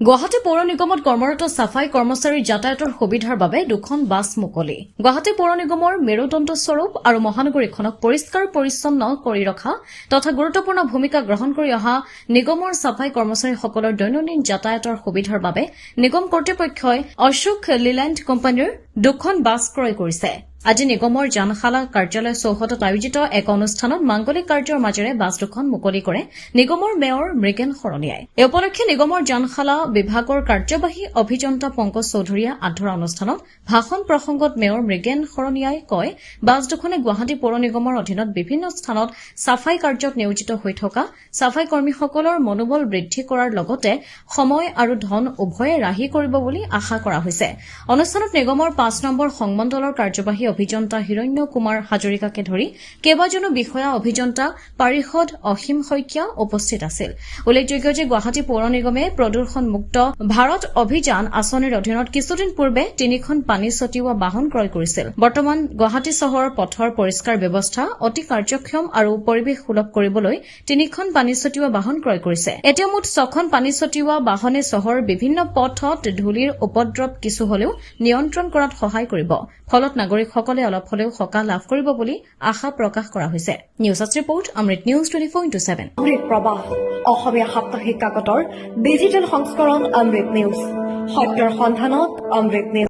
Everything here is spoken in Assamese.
গুৱাহাটী পৌৰ নিগমত কৰ্মৰত সাফাই কৰ্মচাৰীৰ যাতায়াতৰ সুবিধাৰ বাবে দুখন বাছ মুকলি গুৱাহাটী পৌৰ নিগমৰ মেৰুদণ্ডস্বৰূপ আৰু মহানগৰীখনক পৰিষ্কাৰ পৰিচ্ছন্ন কৰি ৰখা তথা গুৰুত্বপূৰ্ণ ভূমিকা গ্ৰহণ কৰি অহা নিগমৰ সাফাই কৰ্মচাৰীসকলৰ দৈনন্দিন যাতায়াতৰ সুবিধাৰ বাবে নিগম কৰ্তৃপক্ষই অশোক লিলেণ্ড কোম্পানীৰ দুখন বাছ ক্ৰয় কৰিছে আজি নিগমৰ জানশালা কাৰ্যালয় চৌহদত আয়োজিত এক অনুষ্ঠানত মাংগলিক কাৰ্যৰ মাজেৰে বাছ দুখন মুকলি কৰে নিগমৰ মেয়ৰ মৃগেন শৰণীয়াই এই উপলক্ষে নিগমৰ জানশালা বিভাগৰ কাৰ্যবাহী অভিযন্তা পংকজ চৌধুৰীয়ে আধৰুৱা অনুষ্ঠানত ভাষণ প্ৰসংগত মেয়ৰ মৃগেন শৰণীয়াই কয় বাছ দুখনে গুৱাহাটী পৌৰ নিগমৰ অধীনত বিভিন্ন স্থানত সাফাই কাৰ্যত নিয়োজিত হৈ থকা সাফাই কৰ্মীসকলৰ মনোবল বৃদ্ধি কৰাৰ লগতে সময় আৰু ধন উভয়ে ৰাহি কৰিব বুলি আশা কৰা হৈছে অনুষ্ঠানত নিগমৰ 5 নম্বৰ সংমণ্ডলৰ কাৰ্যবাহী অভিযন্তা হিৰণ্য কুমাৰ হাজৰিকাকে ধৰি কেইবাজনো বিষয়া অভিযন্তা পাৰিষদ অসীম শইকীয়া উপস্থিত আছিল উল্লেখযোগ্য যে গুৱাহাটী পৌৰ নিগমে প্ৰদূষণমুক্ত ভাৰত অভিযান আঁচনিৰ অধীনত কিছুদিন পূৰ্বে 3খন পানী ছটিওৱা বাহন ক্ৰয় কৰিছিল বৰ্তমান গুৱাহাটী চহৰৰ পথৰ পৰিষ্কাৰ ব্যৱস্থা অতি কাৰ্যক্ষম আৰু পৰিৱেশ সুলভ কৰিবলৈ 3খন পানী ছটিওৱা বাহন ক্ৰয় কৰিছে এতিয়া মুঠ 6খন পানী ছটিওৱা বাহনে চহৰৰ বিভিন্ন পথত ধূলিৰ উপদ্ৰৱ কিছু হলেও নিয়ন্ত্ৰণ কৰাত সহায় কৰিব ফলত নাগৰিকসকলে অলপ হলেও সকাহ লাভ কৰিব বুলি আশা প্ৰকাশ কৰা হৈছে নিউজ ৰিপৰ্ট অমৃত নিউজ 24/7 অমৃত প্ৰবাহ অসমীয়া সাপ্তাহিক কাকতৰ ডিজিটেল সংস্কৰণ অমৃত নিউজ সত্যৰ সন্ধানত অমৃত নিউজ